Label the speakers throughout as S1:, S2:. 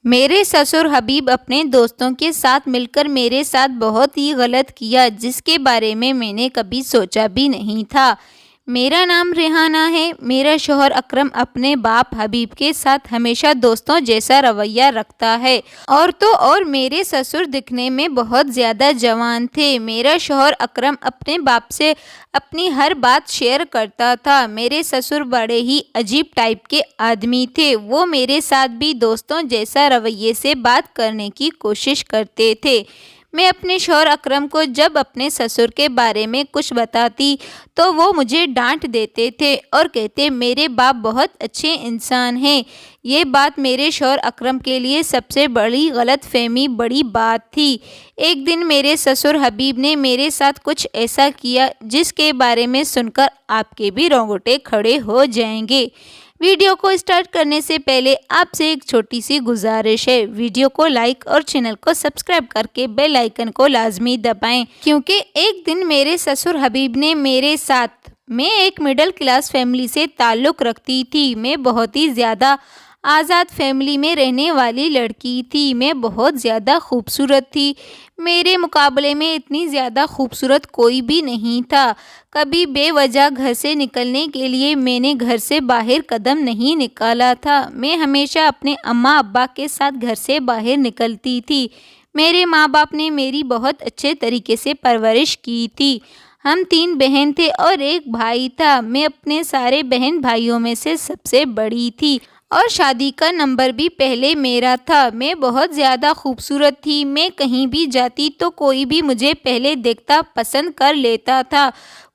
S1: میرے سسر حبیب اپنے دوستوں کے ساتھ مل کر میرے ساتھ بہت ہی غلط کیا، جس کے بارے میں نے کبھی سوچا بھی نہیں تھا۔ میرا نام ریحانہ ہے۔ میرا شوہر اکرم اپنے باپ حبیب کے ساتھ ہمیشہ دوستوں جیسا رویہ رکھتا ہے، اور تو اور میرے سسر دکھنے میں بہت زیادہ جوان تھے۔ میرا شوہر اکرم اپنے باپ سے اپنی ہر بات شیئر کرتا تھا۔ میرے سسر بڑے ہی عجیب ٹائپ کے آدمی تھے۔ وہ میرے ساتھ بھی دوستوں جیسا رویے سے بات کرنے کی کوشش کرتے تھے۔ میں اپنے شوہر اکرم کو جب اپنے سسر کے بارے میں کچھ بتاتی تو وہ مجھے ڈانٹ دیتے تھے اور کہتے میرے باپ بہت اچھے انسان ہیں۔ یہ بات میرے شوہر اکرم کے لیے سب سے بڑی غلط فہمی بڑی بات تھی۔ ایک دن میرے سسر حبیب نے میرے ساتھ کچھ ایسا کیا جس کے بارے میں سن کر آپ کے بھی رونگٹے کھڑے ہو جائیں گے۔ ویڈیو کو اسٹارٹ کرنے سے پہلے آپ سے ایک چھوٹی سی گزارش ہے، ویڈیو کو لائک اور چینل کو سبسکرائب کر کے بیل آئیکن کو لازمی دبائیں، کیونکہ ایک دن میرے سسر حبیب نے میرے ساتھ، میں ایک مڈل کلاس فیملی سے تعلق رکھتی تھی۔ میں بہت ہی زیادہ آزاد فیملی میں رہنے والی لڑکی تھی۔ میں بہت زیادہ خوبصورت تھی۔ میرے مقابلے میں اتنی زیادہ خوبصورت کوئی بھی نہیں تھا۔ کبھی بے وجہ گھر سے نکلنے کے لیے میں نے گھر سے باہر قدم نہیں نکالا تھا۔ میں ہمیشہ اپنے اماں ابا کے ساتھ گھر سے باہر نکلتی تھی۔ میرے ماں باپ نے میری بہت اچھے طریقے سے پرورش کی تھی۔ ہم 3 بہن تھے اور ایک بھائی تھا۔ میں اپنے سارے بہن بھائیوں میں سے سب سے بڑی تھی اور شادی کا نمبر بھی پہلے میرا تھا۔ میں بہت زیادہ خوبصورت تھی۔ میں کہیں بھی جاتی تو کوئی بھی مجھے پہلے دیکھتا پسند کر لیتا تھا۔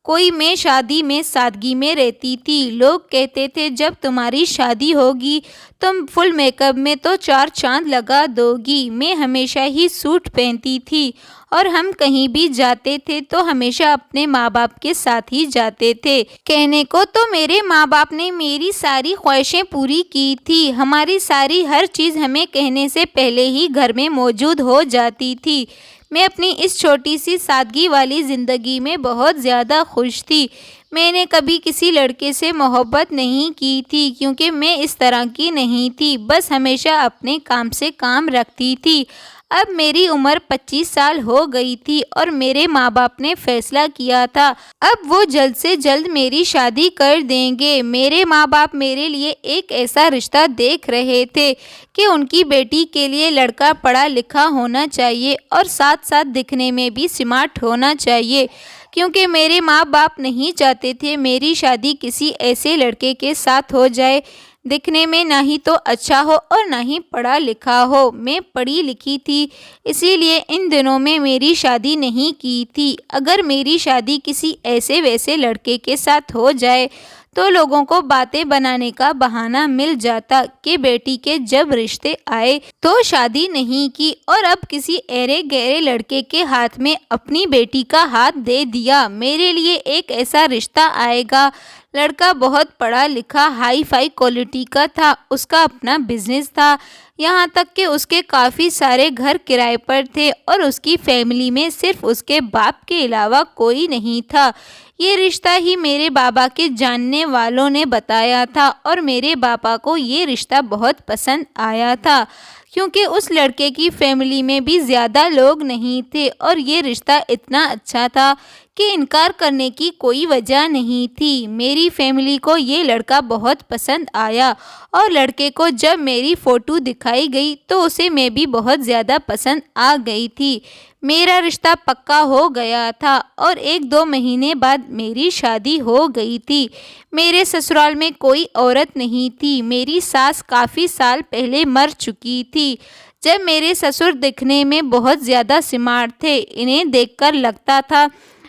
S1: کوئی میں شادی میں سادگی میں رہتی تھی۔ لوگ کہتے تھے جب تمہاری شادی ہوگی تم فل میک اپ میں تو 4 چاند لگا دو گی۔ میں ہمیشہ ہی سوٹ پہنتی تھی اور ہم کہیں بھی جاتے تھے تو ہمیشہ اپنے ماں باپ کے ساتھ ہی جاتے تھے۔ کہنے کو تو میرے ماں باپ نے میری ساری خواہشیں پوری کی تھی۔ ہماری ساری ہر چیز ہمیں کہنے سے پہلے ہی گھر میں موجود ہو جاتی تھی۔ میں اپنی اس چھوٹی سی سادگی والی زندگی میں بہت زیادہ خوش تھی۔ میں نے کبھی کسی لڑکے سے محبت نہیں کی تھی، کیونکہ میں اس طرح کی نہیں تھی۔ بس ہمیشہ اپنے کام سے کام رکھتی تھی۔ اب میری عمر 25 سال ہو گئی تھی اور میرے ماں باپ نے فیصلہ کیا تھا اب وہ جلد سے جلد میری شادی کر دیں گے۔ میرے ماں باپ میرے لیے ایک ایسا رشتہ دیکھ رہے تھے کہ ان کی بیٹی کے لیے لڑکا پڑھا لکھا ہونا چاہیے اور ساتھ ساتھ دکھنے میں بھی سمارٹ ہونا چاہیے، کیونکہ میرے ماں باپ نہیں چاہتے تھے میری شادی کسی ایسے لڑکے کے ساتھ ہو جائے دکھنے میں نہ ہی تو اچھا ہو اور نہ ہی پڑھا لکھا ہو۔ میں پڑھی لکھی تھی، اسی لیے ان دنوں میں میری شادی نہیں کی تھی۔ اگر میری شادی کسی ایسے ویسے لڑکے کے ساتھ ہو جائے تو لوگوں کو باتیں بنانے کا بہانہ مل جاتا کہ بیٹی کے جب رشتے آئے تو شادی نہیں کی اور اب کسی ایرے گہرے لڑکے کے ہاتھ میں اپنی بیٹی کا ہاتھ دے دیا۔ میرے لیے ایک ایسا رشتہ آئے گا، لڑکا بہت پڑھا لکھا ہائی فائی کوالٹی کا تھا، اس کا اپنا بزنس تھا، یہاں تک کہ اس کے کافی سارے گھر کرائے پر تھے اور اس کی فیملی میں صرف اس کے باپ کے علاوہ کوئی نہیں تھا۔ یہ رشتہ ہی میرے بابا کے جاننے والوں نے بتایا تھا اور میرے بابا کو یہ رشتہ بہت پسند آیا تھا، کیونکہ اس لڑکے کی فیملی میں بھی زیادہ لوگ نہیں تھے اور یہ رشتہ اتنا اچھا تھا کہ انکار کرنے کی کوئی وجہ نہیں تھی۔ میری فیملی کو یہ لڑکا بہت پسند آیا اور لڑکے کو جب میری فوٹو دکھائی گئی تو اسے میں بھی بہت زیادہ پسند آ گئی تھی۔ میرا رشتہ پکا ہو گیا تھا اور 1-2 مہینے بعد میری شادی ہو گئی تھی۔ میرے سسرال میں کوئی عورت نہیں تھی۔ میری ساس کافی سال پہلے مر چکی تھی۔ جب میرے سسر دکھنے میں بہت زیادہ سمارٹ تھے، انہیں دیکھ کر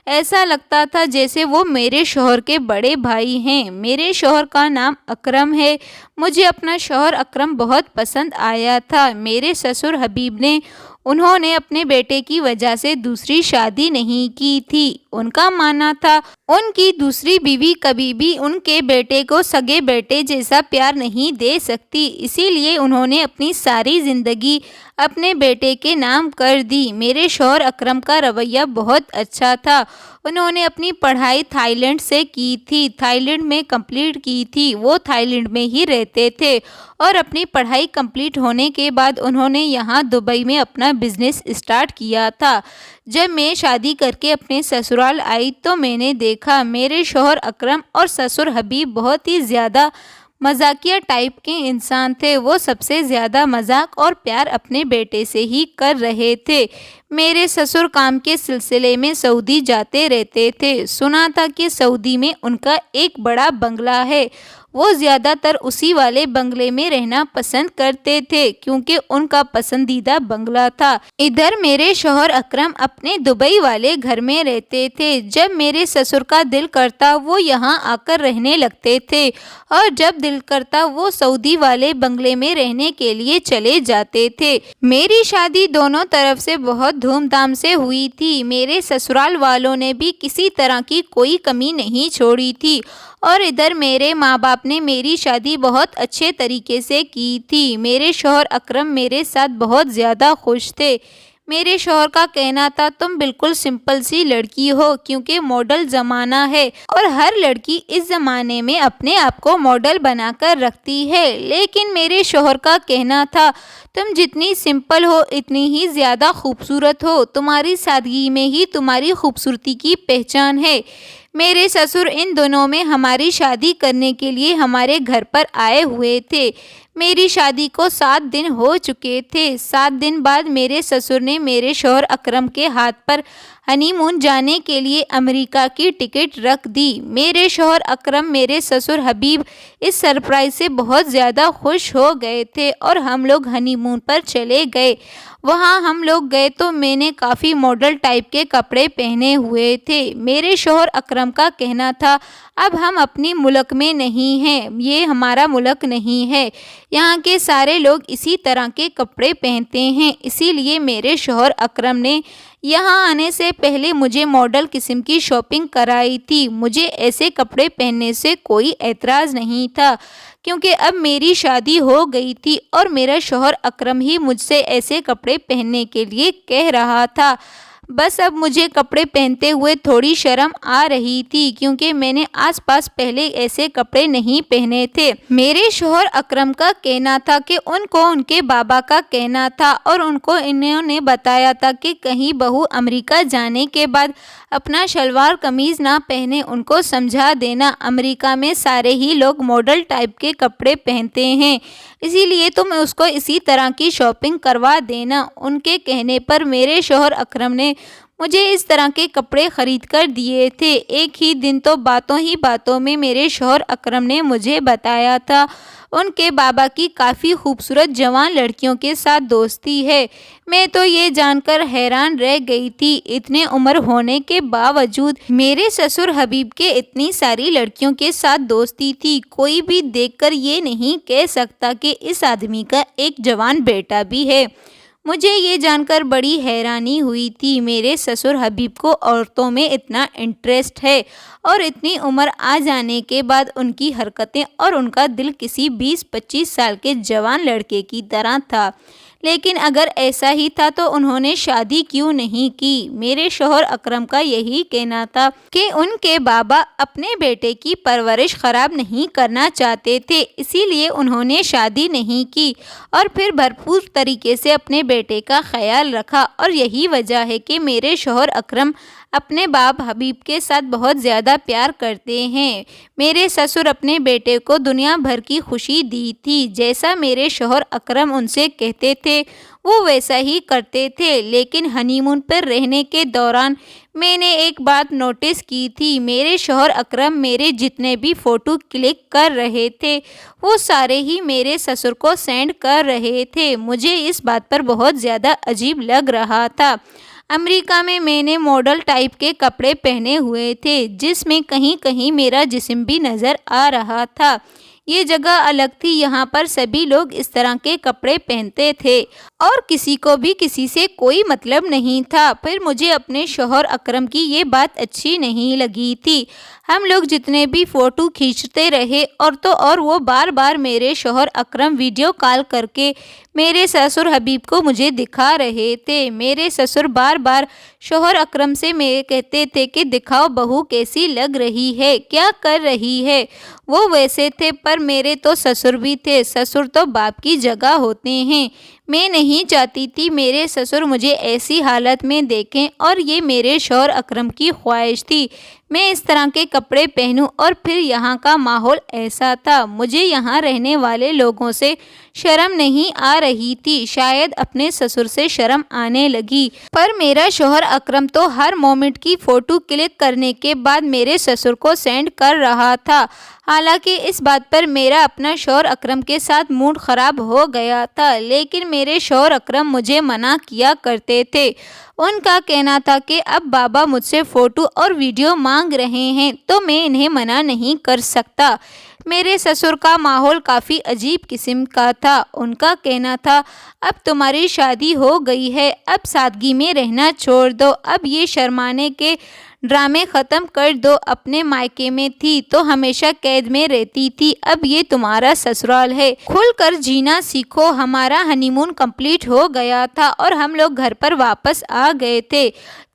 S1: ایسا لگتا تھا جیسے وہ میرے شوہر کے بڑے بھائی ہیں۔ میرے شوہر کا نام اکرم ہے۔ مجھے اپنا شوہر اکرم بہت پسند آیا تھا۔ میرے سسر حبیب نے انہوں نے اپنے بیٹے کی وجہ سے دوسری شادی نہیں کی تھی۔ ان کا ماننا تھا ان کی دوسری بیوی کبھی بھی ان کے بیٹے کو سگے بیٹے جیسا پیار نہیں دے سکتی، اسی لیے انہوں نے اپنی ساری زندگی اپنے بیٹے کے نام کر دی۔ میرے شوہر اکرم کا رویہ بہت اچھا تھا۔ انہوں نے اپنی پڑھائی تھائی لینڈ سے کی تھی، تھائی لینڈ میں کمپلیٹ کی تھی۔ وہ تھائی لینڈ میں ہی رہتے تھے اور اپنی پڑھائی کمپلیٹ ہونے کے بعد انہوں نے یہاں دبئی میں اپنا بزنس اسٹارٹ کیا تھا۔ جب میں شادی کر کے اپنے سسرال آئی تو میں نے دیکھا میرے شوہر اکرم اور سسر حبیب بہت ہی زیادہ مزاقیہ ٹائپ کے انسان تھے۔ وہ سب سے زیادہ مذاق اور پیار اپنے بیٹے سے ہی کر رہے تھے۔ میرے سسر کام کے سلسلے میں سعودی جاتے رہتے تھے۔ سنا تھا کہ سعودی میں ان کا ایک بڑا بنگلہ ہے۔ وہ زیادہ تر اسی والے بنگلے میں رہنا پسند کرتے تھے کیونکہ ان کا پسندیدہ بنگلہ تھا۔ ادھر میرے شوہر اکرم اپنے دبئی والے گھر میں رہتے تھے۔ جب میرے سسر کا دل کرتا وہ یہاں آ کر رہنے لگتے تھے اور جب دل کرتا وہ سعودی والے بنگلے میں رہنے کے لیے چلے جاتے تھے۔ میری شادی دونوں طرف سے بہت دھوم دھام سے ہوئی تھی۔ میرے سسرال والوں نے بھی کسی طرح کی کوئی کمی نہیں چھوڑی تھی اور ادھر میرے ماں باپ نے میری شادی بہت اچھے طریقے سے کی تھی۔ میرے شوہر اکرم میرے ساتھ بہت زیادہ خوش تھے۔ میرے شوہر کا کہنا تھا تم بالکل سمپل سی لڑکی ہو کیونکہ ماڈل زمانہ ہے اور ہر لڑکی اس زمانے میں اپنے آپ کو ماڈل بنا کر رکھتی ہے، لیکن میرے شوہر کا کہنا تھا تم جتنی سمپل ہو اتنی ہی زیادہ خوبصورت ہو، تمہاری سادگی میں ہی تمہاری خوبصورتی کی پہچان ہے۔ میرے سسر ان دنوں میں ہماری شادی کرنے کے لیے ہمارے گھر پر آئے ہوئے تھے۔ میری شادی کو 7 دن ہو چکے تھے۔ 7 دن بعد میرے سسر نے میرے شوہر اکرم کے ہاتھ پر ہنی مون جانے کے لیے امریکہ کی ٹکٹ رکھ دی۔ میرے شوہر اکرم میرے سسر حبیب اس سرپرائز سے بہت زیادہ خوش ہو گئے تھے اور ہم لوگ ہنی مون پر چلے گئے۔ وہاں ہم لوگ گئے تو میں نے کافی ماڈل ٹائپ کے کپڑے پہنے ہوئے تھے۔ میرے شوہر اکرم کا کہنا تھا اب ہم اپنی ملک میں نہیں ہیں، یہ ہمارا ملک نہیں ہے، یہاں کے سارے لوگ اسی طرح کے کپڑے پہنتے ہیں، اسی لیے میرے شوہر اکرم نے یہاں آنے سے پہلے مجھے ماڈل قسم کی شاپنگ کرائی تھی۔ مجھے ایسے کپڑے پہننے سے کوئی اعتراض نہیں تھا کیونکہ اب میری شادی ہو گئی تھی اور میرا شوہر اکرم ہی مجھ سے ایسے کپڑے پہننے کے لیے کہہ رہا تھا۔ بس اب مجھے کپڑے پہنتے ہوئے تھوڑی شرم آ رہی تھی کیونکہ میں نے آس پاس پہلے ایسے کپڑے نہیں پہنے تھے۔ میرے شوہر اکرم کا کہنا تھا کہ ان کو ان کے بابا کا کہنا تھا اور ان کو انہوں نے بتایا تھا کہ کہیں بہو امریکہ جانے کے بعد اپنا شلوار قمیض نہ پہنے، ان کو سمجھا دینا امریکہ میں سارے ہی لوگ ماڈل ٹائپ کے کپڑے پہنتے ہیں، اسی لیے تم اس کو اسی طرح کی شاپنگ کروا دینا۔ ان کے کہنے پر میرے شوہر اکرم نے مجھے اس طرح کے کپڑے خرید کر دیے تھے۔ ایک ہی دن تو باتوں ہی باتوں میں میرے شوہر اکرم نے مجھے بتایا تھا ان کے بابا کی کافی خوبصورت جوان لڑکیوں کے ساتھ دوستی ہے۔ میں تو یہ جان کر حیران رہ گئی تھی، اتنے عمر ہونے کے باوجود میرے سسر حبیب کے اتنی ساری لڑکیوں کے ساتھ دوستی تھی۔ کوئی بھی دیکھ کر یہ نہیں کہہ سکتا کہ اس آدمی کا ایک جوان بیٹا بھی ہے۔ مجھے یہ جان کر بڑی حیرانی ہوئی تھی، میرے سسر حبیب کو عورتوں میں اتنا انٹرسٹ ہے اور اتنی عمر آ جانے کے بعد ان کی حرکتیں اور ان کا دل کسی 20-25 سال کے جوان لڑکے کی طرح تھا۔ لیکن اگر ایسا ہی تھا تو انہوں نے شادی کیوں نہیں کی؟ میرے شوہر اکرم کا یہی کہنا تھا کہ ان کے بابا اپنے بیٹے کی پرورش خراب نہیں کرنا چاہتے تھے، اسی لیے انہوں نے شادی نہیں کی اور پھر بھرپور طریقے سے اپنے بیٹے کا خیال رکھا، اور یہی وجہ ہے کہ میرے شوہر اکرم اپنے باپ حبیب کے ساتھ بہت زیادہ پیار کرتے ہیں۔ میرے سسر اپنے بیٹے کو دنیا بھر کی خوشی دی تھی، جیسا میرے شوہر اکرم ان سے کہتے تھے وہ ویسا ہی کرتے تھے، لیکن ہنی مون پر رہنے کے دوران میں نے ایک بات نوٹس کی تھی، میرے شوہر اکرم میرے جتنے بھی فوٹو کلک کر رہے تھے وہ سارے ہی میرے سسر کو سینڈ کر رہے تھے۔ مجھے اس بات پر بہت زیادہ عجیب لگ رہا تھا۔ امریکہ میں نے ماڈل ٹائپ کے کپڑے پہنے ہوئے تھے جس میں کہیں کہیں میرا جسم بھی نظر آ رہا تھا۔ یہ جگہ الگ تھی، یہاں پر سبھی لوگ اس طرح کے کپڑے پہنتے تھے اور کسی کو بھی کسی سے کوئی مطلب نہیں تھا۔ پھر مجھے اپنے شوہر اکرم کی یہ بات اچھی نہیں لگی تھی۔ ہم لوگ جتنے بھی فوٹو کھینچتے رہے اور تو اور وہ بار بار میرے شوہر اکرم ویڈیو کال کر کے میرے سسر حبیب کو مجھے دکھا رہے تھے۔ میرے سسر بار بار شوہر اکرم سے میرے کہتے تھے کہ دکھاؤ بہو کیسی لگ رہی ہے، کیا کر رہی ہے۔ وہ ویسے تھے پر میرے تو سسر بھی تھے، سسر تو باپ کی جگہ ہوتے ہیں۔ میں نہیں چاہتی تھی میرے سسر مجھے ایسی حالت میں دیکھیں اور یہ میرے شوہر اکرم کی خواہش تھی میں اس طرح کے کپڑے پہنوں، اور پھر یہاں کا ماحول ایسا تھا، مجھے یہاں رہنے والے لوگوں سے شرم نہیں آ رہی تھی، شاید اپنے سسر سے شرم آنے لگی۔ پر میرا شوہر اکرم تو ہر مومنٹ کی فوٹو کلک کرنے کے بعد میرے سسر کو سینڈ کر رہا تھا۔ حالانکہ اس بات پر میرا اپنا شوہر اکرم کے ساتھ موڈ خراب ہو گیا تھا، لیکن میرے شوہر اکرم مجھے منع کیا کرتے تھے۔ ان کا کہنا تھا کہ اب بابا مجھ سے فوٹو اور ویڈیو مانگ رہے ہیں تو میں انہیں منع نہیں کر سکتا۔ میرے سسر کا ماحول کافی عجیب قسم کا تھا۔ ان کا کہنا تھا اب تمہاری شادی ہو گئی ہے، اب سادگی میں رہنا چھوڑ دو، اب یہ شرمانے کے ڈرامے ختم کر دو۔ اپنے مائکے میں تھی تو ہمیشہ قید میں رہتی تھی، اب یہ تمہارا سسرال ہے، کھل کر جینا سیکھو۔ ہمارا ہنی مون کمپلیٹ ہو گیا تھا اور ہم لوگ گھر پر واپس آ گئے تھے۔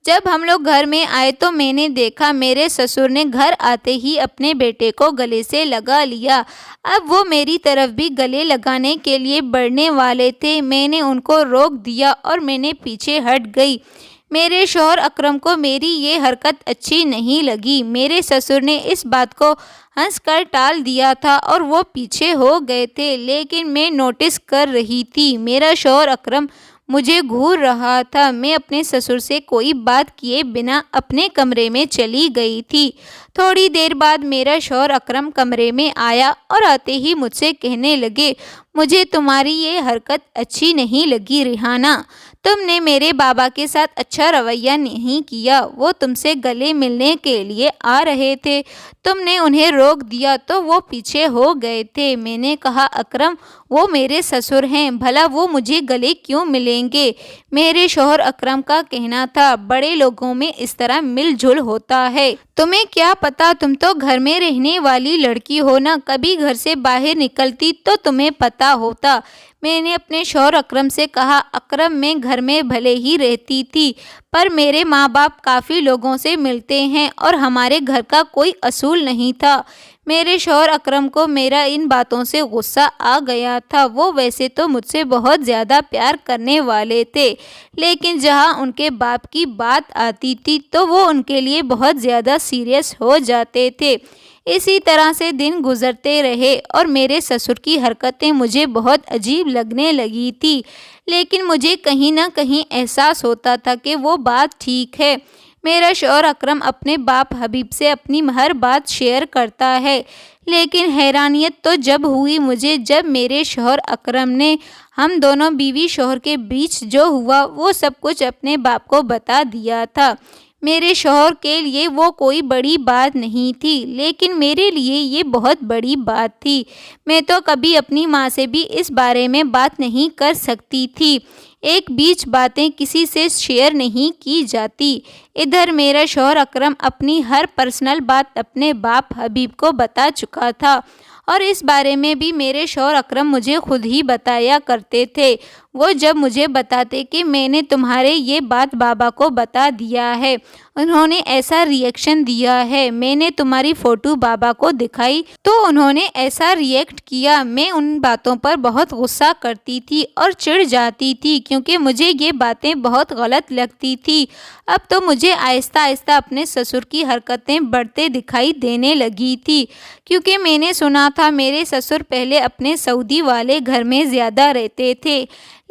S1: جب ہم لوگ گھر میں آئے تو میں نے دیکھا میرے سسر نے گھر آتے ہی اپنے بیٹے کو گلے سے لگا لیا۔ اب وہ میری طرف بھی گلے لگانے کے لیے بڑھنے والے تھے، میں نے ان کو روک دیا اور میں نے پیچھے ہٹ گئی۔ میرے شوہر اکرم کو میری یہ حرکت اچھی نہیں لگی۔ میرے سسر نے اس بات کو ہنس کر ٹال دیا تھا اور وہ پیچھے ہو گئے تھے، لیکن میں نوٹس کر رہی تھی میرا شوہر اکرم مجھے گھور رہا تھا۔ میں اپنے سسر سے کوئی بات کیے بنا اپنے کمرے میں چلی گئی تھی۔ تھوڑی دیر بعد میرا شوہر اکرم کمرے میں آیا اور آتے ہی مجھ سے کہنے لگے مجھے تمہاری یہ حرکت اچھی نہیں لگی ریحانہ، تم نے میرے بابا کے ساتھ اچھا رویہ نہیں کیا، وہ تم سے گلے ملنے کے لیے آ رہے تھے، تم نے انہیں روک دیا تو وہ پیچھے ہو گئے تھے۔ میں نے کہا اکرم وہ میرے سسر ہیں، بھلا وہ مجھے گلے کیوں ملیں گے؟ میرے شوہر اکرم کا کہنا تھا بڑے لوگوں میں اس طرح مل جل ہوتا ہے، تمہیں کیا پتا، تم تو گھر میں رہنے والی لڑکی ہو نا، کبھی گھر سے باہر نکلتی تو تمہیں پتا ہوتا۔ میں نے اپنے شوہر اکرم سے کہا اکرم میں گھر میں بھلے ہی رہتی تھی پر میرے ماں باپ کافی لوگوں سے ملتے ہیں اور ہمارے گھر کا کوئی اصول نہیں تھا۔ میرے شوہر اکرم کو میرا ان باتوں سے غصہ آ گیا تھا۔ وہ ویسے تو مجھ سے بہت زیادہ پیار کرنے والے تھے، لیکن جہاں ان کے باپ کی بات آتی تھی تو وہ ان کے لیے بہت زیادہ سیریس ہو جاتے تھے۔ اسی طرح سے دن گزرتے رہے اور میرے سسر کی حرکتیں مجھے بہت عجیب لگنے لگی تھی، لیکن مجھے کہیں نہ کہیں احساس ہوتا تھا کہ وہ بات ٹھیک ہے۔ میرا شوہر اکرم اپنے باپ حبیب سے اپنی ہر بات شیئر کرتا ہے، لیکن حیرانیت تو جب ہوئی مجھے جب میرے شوہر اکرم نے ہم دونوں بیوی شوہر کے بیچ جو ہوا وہ سب کچھ اپنے باپ کو بتا دیا تھا۔ میرے شوہر کے لیے وہ کوئی بڑی بات نہیں تھی، لیکن میرے لیے یہ بہت بڑی بات تھی۔ میں تو کبھی اپنی ماں سے بھی اس بارے میں بات نہیں کر سکتی تھی، ایک بیچ باتیں کسی سے شیئر نہیں کی جاتی۔ ادھر میرا شوہر اکرم اپنی ہر پرسنل بات اپنے باپ حبیب کو بتا چکا تھا، اور اس بارے میں بھی میرے شوہر اکرم مجھے خود ہی بتایا کرتے تھے۔ وہ جب مجھے بتاتے کہ میں نے تمہارے یہ بات بابا کو بتا دیا ہے، انہوں نے ایسا ری ایکشن دیا ہے، میں نے تمہاری فوٹو بابا کو دکھائی تو انہوں نے ایسا ری ایکٹ کیا، میں ان باتوں پر بہت غصہ کرتی تھی اور چڑ جاتی تھی کیونکہ مجھے یہ باتیں بہت غلط لگتی تھی۔ اب تو مجھے آہستہ آہستہ اپنے سسر کی حرکتیں بڑھتے دکھائی دینے لگی تھی، کیونکہ میں نے سنا تھا میرے سسر پہلے اپنے سعودی والے گھر میں زیادہ رہتے تھے،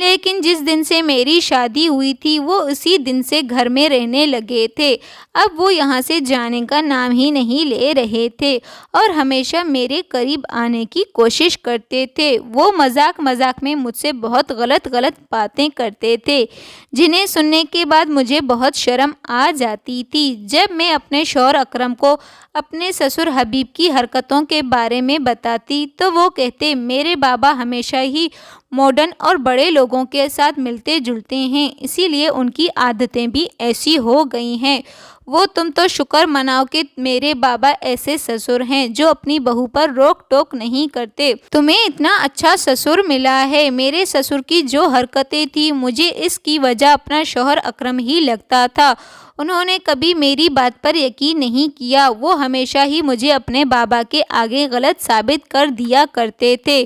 S1: لیکن جس دن سے میری شادی ہوئی تھی وہ اسی دن سے گھر میں رہنے لگے تھے۔ اب وہ یہاں سے جانے کا نام ہی نہیں لے رہے تھے اور ہمیشہ میرے قریب آنے کی کوشش کرتے تھے۔ وہ مذاق مذاق میں مجھ سے بہت غلط باتیں کرتے تھے جنہیں سننے کے بعد مجھے بہت شرم آ جاتی تھی۔ جب میں اپنے شوہر اکرم کو اپنے سسر حبیب کی حرکتوں کے بارے میں بتاتی تو وہ کہتے میرے بابا ہمیشہ ہی ماڈرن اور بڑے لوگوں کے ساتھ ملتے جلتے ہیں، اسی لیے ان کی عادتیں بھی ایسی ہو گئی ہیں۔ وہ تم تو شکر مناؤ کہ میرے بابا ایسے سسر ہیں جو اپنی بہو پر روک ٹوک نہیں کرتے۔ تمہیں اتنا اچھا سسر ملا ہے۔ میرے سسر کی جو حرکتیں تھی مجھے اس کی وجہ اپنا شوہر اکرم ہی لگتا تھا۔ انہوں نے کبھی میری بات پر یقین نہیں کیا۔ وہ ہمیشہ ہی مجھے اپنے بابا کے آگے غلط ثابت کر دیا کرتے تھے۔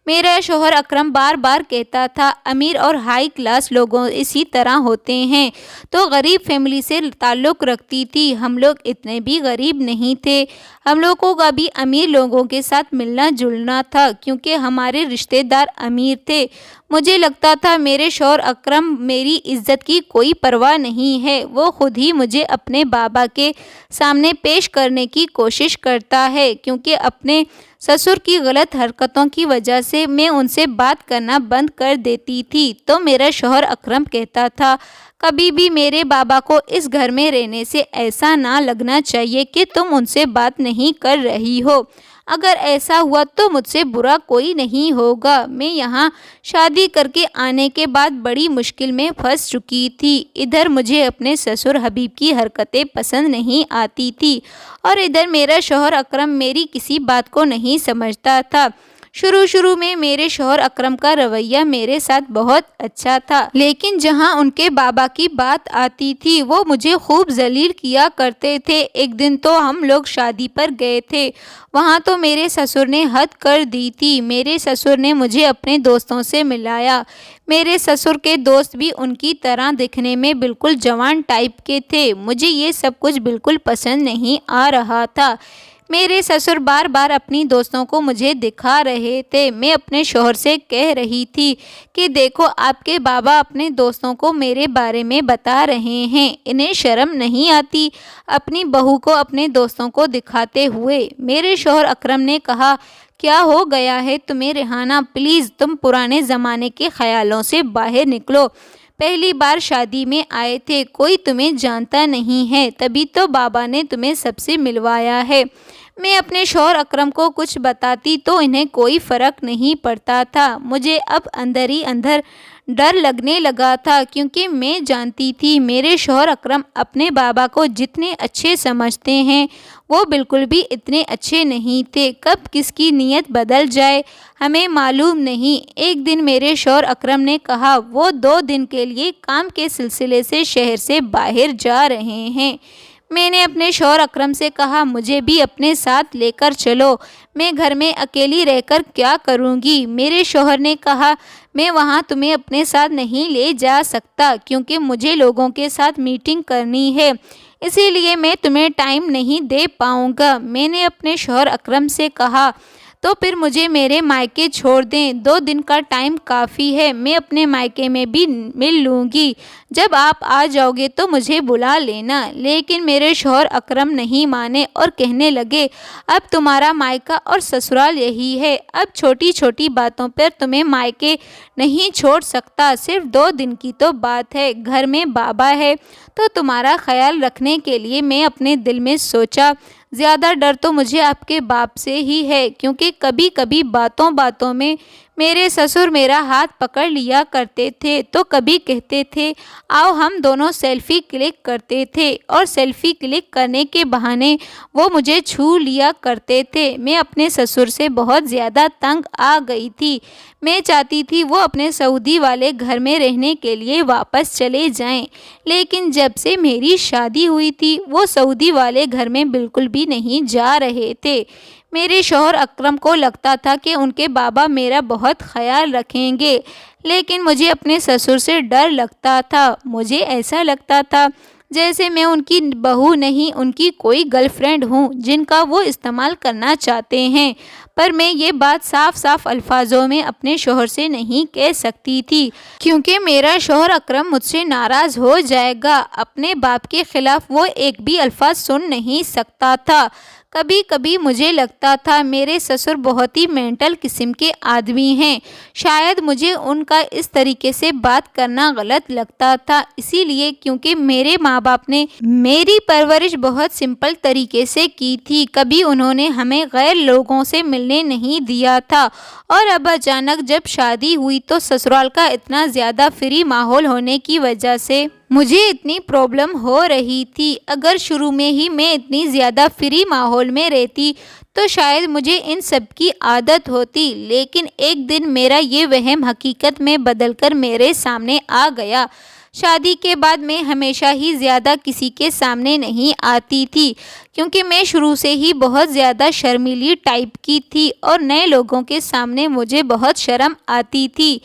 S1: میرا شوہر اکرم بار بار کہتا تھا امیر اور ہائی کلاس لوگوں اسی طرح ہوتے ہیں، تو غریب فیملی سے تعلق رکھتی تھی۔ ہم لوگ اتنے بھی غریب نہیں تھے، ہم لوگوں کا بھی امیر لوگوں کے ساتھ ملنا جلنا تھا کیونکہ ہمارے رشتے دار امیر تھے۔ مجھے لگتا تھا میرے شوہر اکرم میری عزت کی کوئی پرواہ نہیں ہے، وہ خود ہی مجھے اپنے بابا کے سامنے پیش کرنے کی کوشش کرتا ہے کیونکہ اپنے سسر کی غلط حرکتوں کی وجہ سے میں ان سے بات کرنا بند کر دیتی تھی۔ تو میرا شوہر اکرم کہتا تھا کبھی بھی میرے بابا کو اس گھر میں رہنے سے ایسا نہ لگنا چاہیے کہ تم ان سے بات نہیں کر رہی ہو۔ اگر ایسا ہوا تو مجھ سے برا کوئی نہیں ہوگا۔ میں یہاں شادی کر کے آنے کے بعد بڑی مشکل میں پھنس چکی تھی۔ ادھر مجھے اپنے سسر حبیب کی حرکتیں پسند نہیں آتی تھی اور ادھر میرا شوہر اکرم میری کسی بات کو نہیں سمجھتا تھا۔ شروع میں میرے شوہر اکرم کا رویہ میرے ساتھ بہت اچھا تھا، لیکن جہاں ان کے بابا کی بات آتی تھی وہ مجھے خوب ذلیل کیا کرتے تھے۔ ایک دن تو ہم لوگ شادی پر گئے تھے، وہاں تو میرے سسر نے حد کر دی تھی۔ میرے سسر نے مجھے اپنے دوستوں سے ملایا۔ میرے سسر کے دوست بھی ان کی طرح دکھنے میں بالکل جوان ٹائپ کے تھے۔ مجھے یہ سب کچھ بالکل پسند نہیں آ رہا تھا۔ میرے سسر بار بار اپنی دوستوں کو مجھے دکھا رہے تھے۔ میں اپنے شوہر سے کہہ رہی تھی کہ دیکھو آپ کے بابا اپنے دوستوں کو میرے بارے میں بتا رہے ہیں، انہیں شرم نہیں آتی اپنی بہو کو اپنے دوستوں کو دکھاتے ہوئے۔ میرے شوہر اکرم نے کہا کیا ہو گیا ہے تمہیں ریحانہ، پلیز تم پرانے زمانے کے خیالوں سے باہر نکلو۔ پہلی بار شادی میں آئے تھے، کوئی تمہیں جانتا نہیں ہے، تبھی تو بابا نے تمہیں سب سے ملوایا ہے۔ میں اپنے شوہر اکرم کو کچھ بتاتی تو انہیں کوئی فرق نہیں پڑتا تھا۔ مجھے اب اندر ہی اندر ڈر لگنے لگا تھا کیونکہ میں جانتی تھی میرے شوہر اکرم اپنے بابا کو جتنے اچھے سمجھتے ہیں وہ بالکل بھی اتنے اچھے نہیں تھے۔ کب کس کی نیت بدل جائے ہمیں معلوم نہیں۔ ایک دن میرے شوہر اکرم نے کہا وہ 2 دن کے لیے کام کے سلسلے سے شہر سے باہر جا رہے ہیں۔ میں نے اپنے شوہر اکرم سے کہا مجھے بھی اپنے ساتھ لے کر چلو، میں گھر میں اکیلی رہ کر کیا کروں گی؟ میرے شوہر نے کہا میں وہاں تمہیں اپنے ساتھ نہیں لے جا سکتا کیونکہ مجھے لوگوں کے ساتھ میٹنگ کرنی ہے، اسی لیے میں تمہیں ٹائم نہیں دے پاؤں گا۔ میں نے اپنے شوہر اکرم سے کہا تو پھر مجھے میرے مائکے چھوڑ دیں، 2 دن کا ٹائم کافی ہے، میں اپنے مائکے میں بھی مل لوں گی، جب آپ آ جاؤ گے تو مجھے بلا لینا۔ لیکن میرے شوہر اکرم نہیں مانے اور کہنے لگے اب تمہارا مائکہ اور سسرال یہی ہے، اب چھوٹی چھوٹی باتوں پر تمہیں مائکے نہیں چھوڑ سکتا، صرف 2 دن کی تو بات ہے، گھر میں بابا ہے تو تمہارا خیال رکھنے کے لیے میں اپنے دل میں سوچا زیادہ ڈر تو مجھے آپ کے باپ سے ہی ہے کیونکہ کبھی کبھی باتوں میں میرے سسر میرا ہاتھ پکڑ لیا کرتے تھے تو کبھی کہتے تھے آؤ ہم دونوں سیلفی کلک کرتے تھے اور سیلفی کلک کرنے کے بہانے وہ مجھے چھو لیا کرتے تھے۔ میں اپنے سسر سے بہت زیادہ تنگ آ گئی تھی، میں چاہتی تھی وہ اپنے سعودی والے گھر میں رہنے کے لیے واپس چلے جائیں، لیکن جب سے میری شادی ہوئی تھی وہ سعودی والے گھر میں بالکل بھی نہیں جا رہے تھے۔ میرے شوہر اکرم کو لگتا تھا کہ ان کے بابا میرا بہت خیال رکھیں گے، لیکن مجھے اپنے سسر سے ڈر لگتا تھا۔ مجھے ایسا لگتا تھا جیسے میں ان کی بہو نہیں، ان کی کوئی گرل فرینڈ ہوں جن کا وہ استعمال کرنا چاہتے ہیں۔ پر میں یہ بات صاف صاف الفاظوں میں اپنے شوہر سے نہیں کہہ سکتی تھی، کیونکہ میرا شوہر اکرم مجھ سے ناراض ہو جائے گا۔ اپنے باپ کے خلاف وہ ایک بھی الفاظ سن نہیں سکتا تھا۔ کبھی کبھی مجھے لگتا تھا میرے سسر بہت ہی مینٹل قسم کے آدمی ہیں، شاید مجھے ان کا اس طریقے سے بات کرنا غلط لگتا تھا، اسی لیے کیونکہ میرے ماں باپ نے میری پرورش بہت سمپل طریقے سے کی تھی، کبھی انہوں نے ہمیں غیر لوگوں سے ملنے نہیں دیا تھا، اور اب اچانک جب شادی ہوئی تو سسرال کا اتنا زیادہ فری ماحول ہونے کی وجہ سے مجھے اتنی پرابلم ہو رہی تھی۔ اگر شروع میں ہی میں اتنی زیادہ فری ماحول میں رہتی تو شاید مجھے ان سب کی عادت ہوتی، لیکن ایک دن میرا یہ وہم حقیقت میں بدل کر میرے سامنے آ گیا۔ شادی کے بعد میں ہمیشہ ہی زیادہ کسی کے سامنے نہیں آتی تھی، کیونکہ میں شروع سے ہی بہت زیادہ شرمیلی ٹائپ کی تھی اور نئے لوگوں کے سامنے مجھے بہت شرم آتی تھی۔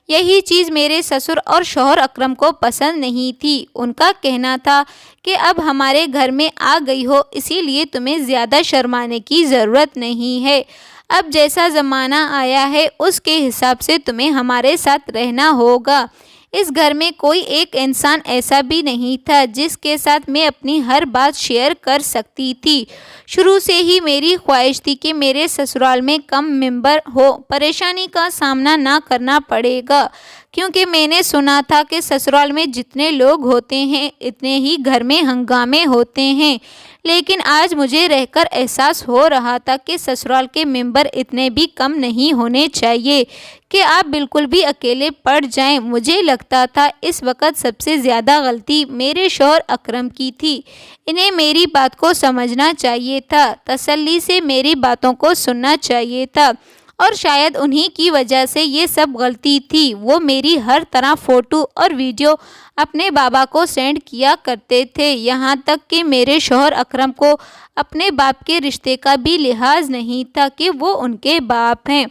S1: یہی چیز میرے سسر اور شوہر اکرم کو پسند نہیں تھی۔ ان کا کہنا تھا کہ اب ہمارے گھر میں آ گئی ہو، اسی لیے تمہیں زیادہ شرمانے کی ضرورت نہیں ہے، اب جیسا زمانہ آیا ہے اس کے حساب سے تمہیں ہمارے ساتھ رہنا ہوگا۔ اس گھر میں کوئی ایک انسان ایسا بھی نہیں تھا جس کے ساتھ میں اپنی ہر بات شیئر کر سکتی تھی۔ شروع سے ہی میری خواہش تھی کہ میرے سسرال میں کم ممبر ہو، پریشانی کا سامنا نہ کرنا پڑے گا، کیونکہ میں نے سنا تھا کہ سسرال میں جتنے لوگ ہوتے ہیں اتنے ہی گھر میں ہنگامے ہوتے ہیں، لیکن آج مجھے رہ کر احساس ہو رہا تھا کہ سسرال کے ممبر اتنے بھی کم نہیں ہونے چاہیے کہ آپ بالکل بھی اکیلے پڑ جائیں۔ مجھے لگتا تھا اس وقت سب سے زیادہ غلطی میرے شوہر اکرم کی تھی، انہیں میری بات کو سمجھنا چاہیے تھا، تسلی سے میری باتوں کو سننا چاہیے تھا، اور شاید انہی کی وجہ سے یہ سب غلطی تھی۔ وہ میری ہر طرح فوٹو اور ویڈیو اپنے بابا کو سینڈ کیا کرتے تھے، یہاں تک کہ میرے شوہر اکرم کو اپنے باپ کے رشتے کا بھی لحاظ نہیں تھا کہ وہ ان کے باپ ہیں۔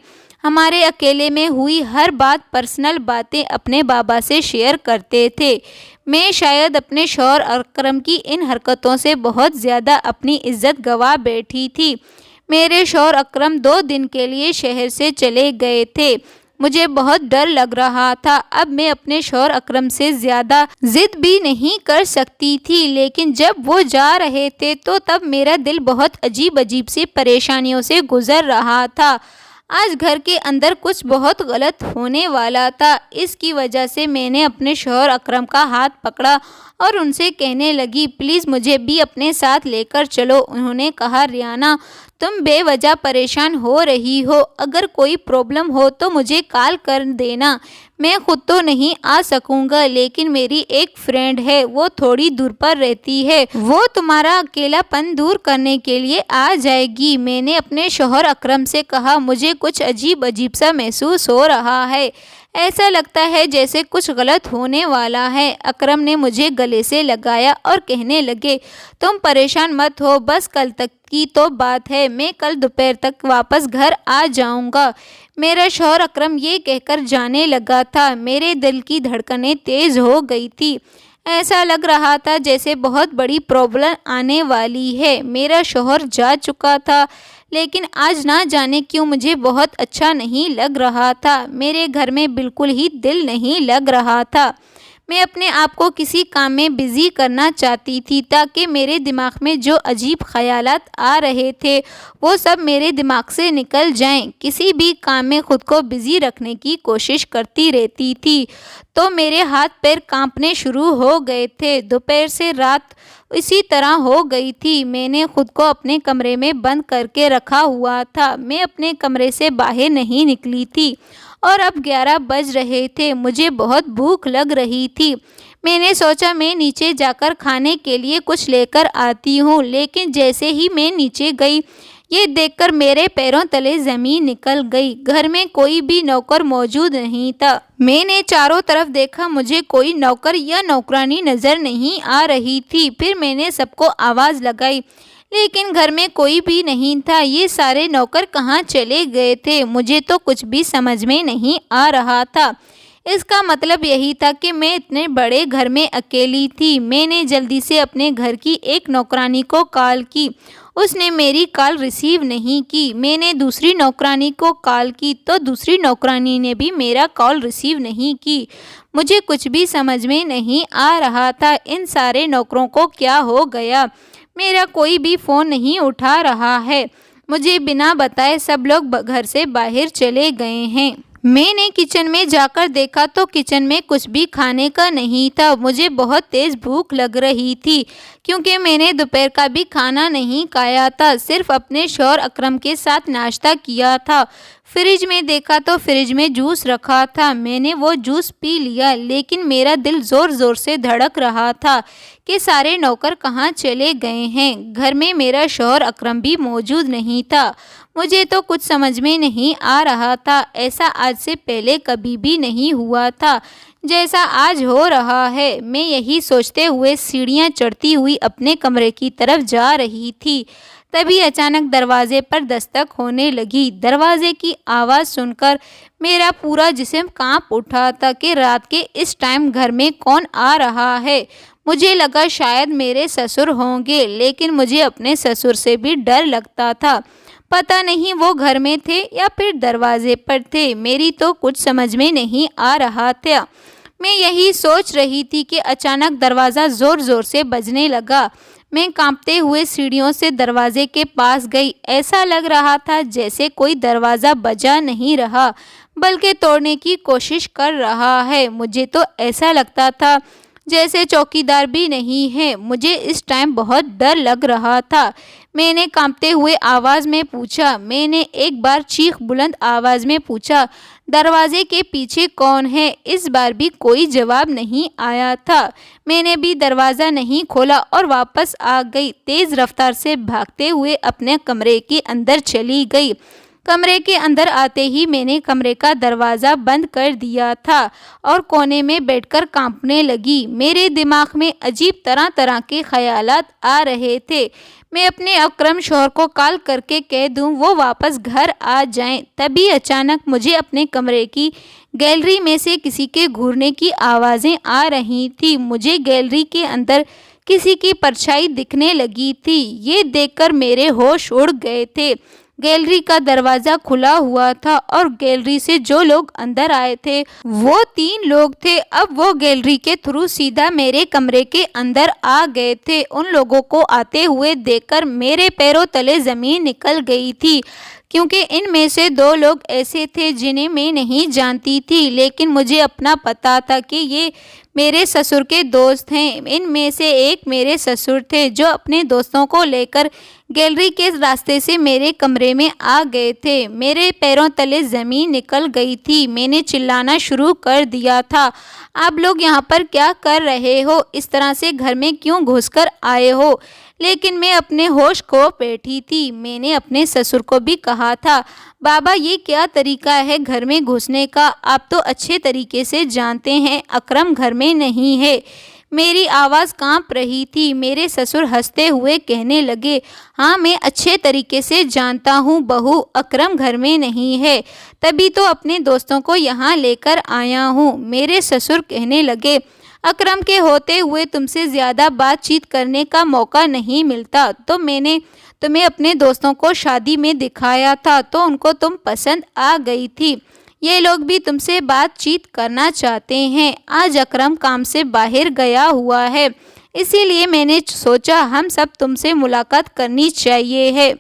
S1: ہمارے اکیلے میں ہوئی ہر بات، پرسنل باتیں اپنے بابا سے شیئر کرتے تھے۔ میں شاید اپنے شوہر اکرم کی ان حرکتوں سے بہت زیادہ اپنی عزت گنوا بیٹھی تھی۔ میرے شوہر اکرم 2 دن کے لیے شہر سے چلے گئے تھے، مجھے بہت ڈر لگ رہا تھا۔ اب میں اپنے شوہر اکرم سے زیادہ ضد بھی نہیں کر سکتی تھی، لیکن جب وہ جا رہے تھے تو تب میرا دل بہت عجیب سی پریشانیوں سے گزر رہا تھا۔ آج گھر کے اندر کچھ بہت غلط ہونے والا تھا، اس کی وجہ سے میں نے اپنے شوہر اکرم کا ہاتھ پکڑا اور ان سے کہنے لگی، پلیز مجھے بھی اپنے ساتھ لے کر چلو۔ انہوں نے کہا، ریانہ تم بے وجہ پریشان ہو رہی ہو، اگر کوئی پرابلم ہو تو مجھے کال کر دینا، میں خود تو نہیں آ سکوں گا، لیکن میری ایک فرینڈ ہے، وہ تھوڑی دور پر رہتی ہے، وہ تمہارا اکیلا پن دور کرنے کے لیے آ جائے گی۔ میں نے اپنے شوہر اکرم سے کہا، مجھے کچھ عجیب سا محسوس ہو رہا ہے، ایسا لگتا ہے جیسے کچھ غلط ہونے والا ہے۔ اکرم نے مجھے گلے سے لگایا اور کہنے لگے، تم پریشان مت ہو، بس کل تک کی تو بات ہے، میں کل دوپہر تک واپس گھر آ جاؤں گا۔ میرا شوہر اکرم یہ کہہ کر جانے لگا تھا، میرے دل کی دھڑکنیں تیز ہو گئی تھی، ایسا لگ رہا تھا جیسے بہت بڑی پرابلم آنے والی ہے۔ میرا شوہر جا چکا تھا، لیکن آج نہ جانے کیوں مجھے بہت اچھا نہیں لگ رہا تھا، میرے گھر میں بالکل ہی دل نہیں لگ رہا تھا۔ میں اپنے آپ کو کسی کام میں بزی کرنا چاہتی تھی تاکہ میرے دماغ میں جو عجیب خیالات آ رہے تھے وہ سب میرے دماغ سے نکل جائیں۔ کسی بھی کام میں خود کو بزی رکھنے کی کوشش کرتی رہتی تھی تو میرے ہاتھ پیر کانپنے شروع ہو گئے تھے۔ دوپہر سے رات اسی طرح ہو گئی تھی، میں نے خود کو اپنے کمرے میں بند کر کے رکھا ہوا تھا، میں اپنے کمرے سے باہر نہیں نکلی تھی، اور اب 11 بج رہے تھے، مجھے بہت بھوک لگ رہی تھی۔ میں نے سوچا میں نیچے جا کر کھانے کے لیے کچھ لے کر آتی ہوں، لیکن جیسے ہی میں نیچے گئی یہ دیکھ کر میرے پیروں تلے زمین نکل گئی، گھر میں کوئی بھی نوکر موجود نہیں تھا۔ میں نے چاروں طرف دیکھا، مجھے کوئی نوکر یا نوکرانی نظر نہیں آ رہی تھی۔ پھر میں نے سب کو آواز لگائی، لیکن گھر میں کوئی بھی نہیں تھا، یہ سارے نوکر کہاں چلے گئے تھے؟ مجھے تو کچھ بھی سمجھ میں نہیں آ رہا تھا۔ اس کا مطلب یہی تھا کہ میں اتنے بڑے گھر میں اکیلی تھی۔ میں نے جلدی سے اپنے گھر کی ایک نوکرانی کو کال کی، اس نے میری کال ریسیو نہیں کی۔ میں نے دوسری نوکرانی کو کال کی تو دوسری نوکرانی نے بھی میرا کال ریسیو نہیں کی۔ مجھے کچھ بھی سمجھ میں نہیں آ رہا تھا، ان سارے نوکروں کو کیا ہو گیا؟ میرا کوئی بھی فون نہیں اٹھا رہا ہے، مجھے بنا بتائے سب لوگ گھر سے باہر چلے گئے ہیں۔ میں نے کچن میں جا کر دیکھا تو کچن میں کچھ بھی کھانے کا نہیں تھا۔ مجھے بہت تیز بھوک لگ رہی تھی کیونکہ میں نے دوپہر کا بھی کھانا نہیں کھایا تھا، صرف اپنے شوہر اکرم کے ساتھ ناشتہ کیا تھا۔ فریج میں دیکھا تو فریج میں جوس رکھا تھا، میں نے وہ جوس پی لیا، لیکن میرا دل زور زور سے دھڑک رہا تھا کہ سارے نوکر کہاں چلے گئے ہیں۔ گھر میں میرا شوہر اکرم بھی موجود نہیں تھا۔ مجھے تو کچھ سمجھ میں نہیں آ رہا تھا، ایسا آج سے پہلے کبھی بھی نہیں ہوا تھا جیسا آج ہو رہا ہے۔ میں یہی سوچتے ہوئے سیڑھیاں چڑھتی ہوئی اپنے کمرے کی طرف جا رہی تھی، تبھی اچانک دروازے پر دستک ہونے لگی۔ دروازے کی آواز سن کر میرا پورا جسم کانپ اٹھا تھا کہ رات کے اس ٹائم گھر میں کون آ رہا ہے۔ مجھے لگا شاید میرے سسر ہوں گے، لیکن مجھے اپنے سسر سے بھی ڈر لگتا تھا، پتہ نہیں وہ گھر میں تھے یا پھر دروازے پر تھے، میری تو کچھ سمجھ میں نہیں آ رہا تھا۔ میں یہی سوچ رہی تھی کہ اچانک دروازہ زور زور سے بجنے لگا۔ میں کانپتے ہوئے سیڑھیوں سے دروازے کے پاس گئی، ایسا لگ رہا تھا جیسے کوئی دروازہ بجا نہیں رہا بلکہ توڑنے کی کوشش کر رہا ہے۔ مجھے تو ایسا لگتا تھا جیسے چوکیدار بھی نہیں ہے۔ مجھے اس ٹائم بہت ڈر لگ رہا تھا۔ میں نے کانپتے ہوئے آواز میں پوچھا، میں نے ایک بار چیخ بلند آواز میں پوچھا، دروازے کے پیچھے کون ہے؟ اس بار بھی کوئی جواب نہیں آیا تھا۔ میں نے بھی دروازہ نہیں کھولا اور واپس آ گئی، تیز رفتار سے بھاگتے ہوئے اپنے کمرے کے اندر چلی گئی۔ کمرے کے اندر آتے ہی میں نے کمرے کا دروازہ بند کر دیا تھا اور کونے میں بیٹھ کر کانپنے لگی۔ میرے دماغ میں عجیب طرح طرح کے خیالات آ رہے تھے۔ میں اپنے اکرم شوہر کو کال کر کے کہہ دوں وہ واپس گھر آ جائیں۔ تبھی اچانک مجھے اپنے کمرے کی گیلری میں سے کسی کے گھورنے کی آوازیں آ رہی تھیں۔ مجھے گیلری کے اندر کسی کی پرچھائی دکھنے لگی تھی۔ یہ دیکھ کر میرے ہوش اڑ گئے تھے۔ گیلری کا دروازہ کھلا ہوا تھا اور گیلری سے جو لوگ اندر آئے تھے وہ 3 لوگ تھے۔ اب وہ گیلری کے تھرو سیدھا میرے کمرے کے اندر آ گئے تھے۔ ان لوگوں کو آتے ہوئے دیکھ کر میرے پیروں تلے زمین نکل گئی تھی، کیونکہ ان میں سے 2 لوگ ایسے تھے جنہیں میں نہیں جانتی تھی، لیکن مجھے اپنا پتا تھا کہ یہ میرے سسر کے دوست ہیں۔ ان میں سے ایک میرے سسر تھے جو اپنے دوستوں کو لے کر گیلری کے راستے سے میرے کمرے میں آ گئے تھے۔ میرے پیروں تلے زمین نکل گئی تھی۔ میں نے چلانا شروع کر دیا تھا، آپ لوگ یہاں پر کیا کر رہے ہو؟ اس طرح سے گھر میں کیوں گھس کر آئے ہو؟ لیکن میں اپنے ہوش کو بیٹھی تھی۔ میں نے اپنے سسر کو بھی کہا تھا، بابا یہ کیا طریقہ ہے گھر میں گھسنے کا؟ آپ تو اچھے طریقے سے جانتے ہیں اکرم گھر میں نہیں ہے۔ میری آواز کانپ رہی تھی۔ میرے سسر ہنستے ہوئے کہنے لگے، ہاں میں اچھے طریقے سے جانتا ہوں بہو، اکرم گھر میں نہیں ہے، تبھی تو اپنے دوستوں کو یہاں لے کر آیا ہوں۔ میرے سسر کہنے لگے، اکرم کے ہوتے ہوئے تم سے زیادہ بات چیت کرنے کا موقع نہیں ملتا، تو میں نے تمہیں اپنے دوستوں کو شادی میں دکھایا تھا تو ان کو تم پسند آ گئی تھی، یہ لوگ بھی تم سے بات چیت کرنا چاہتے ہیں۔ آج اکرم کام سے باہر گیا ہوا ہے، اسی لیے میں نے سوچا ہم سب تم سے ملاقات کرنی چاہیے ہے۔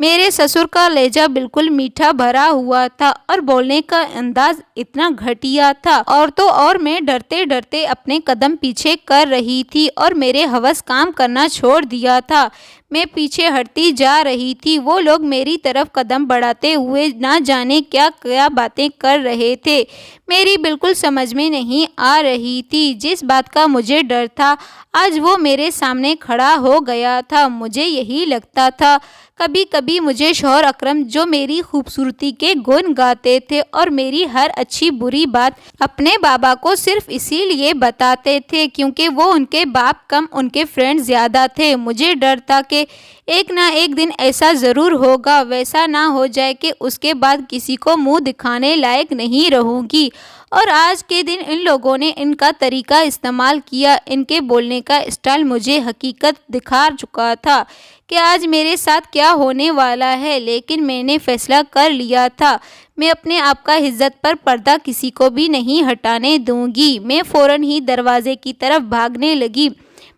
S1: میرے سسر کا لہجہ بالکل میٹھا بھرا ہوا تھا اور بولنے کا انداز اتنا گھٹیا تھا، اور تو اور میں ڈرتے ڈرتے اپنے قدم پیچھے کر رہی تھی اور میرے حوث کام کرنا چھوڑ دیا تھا۔ میں پیچھے ہٹتی جا رہی تھی، وہ لوگ میری طرف قدم بڑھاتے ہوئے نہ جانے کیا کیا باتیں کر رہے تھے، میری بالکل سمجھ میں نہیں آ رہی تھی۔ جس بات کا مجھے ڈر تھا آج وہ میرے سامنے کھڑا ہو گیا تھا۔ مجھے یہی لگتا تھا کبھی کبھی مجھے شوہر اکرم جو میری خوبصورتی کے گن گاتے تھے اور میری ہر اچھی بری بات اپنے بابا کو صرف اسی لیے بتاتے تھے کیونکہ وہ ان کے باپ کم ان کے فرینڈ زیادہ تھے۔ مجھے ڈر تھا کہ ایک نہ ایک دن ایسا ضرور ہوگا، ویسا نہ ہو جائے کہ اس کے بعد کسی کو منہ دکھانے لائق نہیں رہوں گی اور آج کے دن ان لوگوں نے ان کا طریقہ استعمال کیا۔ ان کے بولنے کا اسٹائل مجھے حقیقت دکھا چکا تھا کہ آج میرے ساتھ کیا ہونے والا ہے، لیکن میں نے فیصلہ کر لیا تھا میں اپنے آپ کا عزت پر پردہ کسی کو بھی نہیں ہٹانے دوں گی۔ میں فوراً ہی دروازے کی طرف بھاگنے لگی۔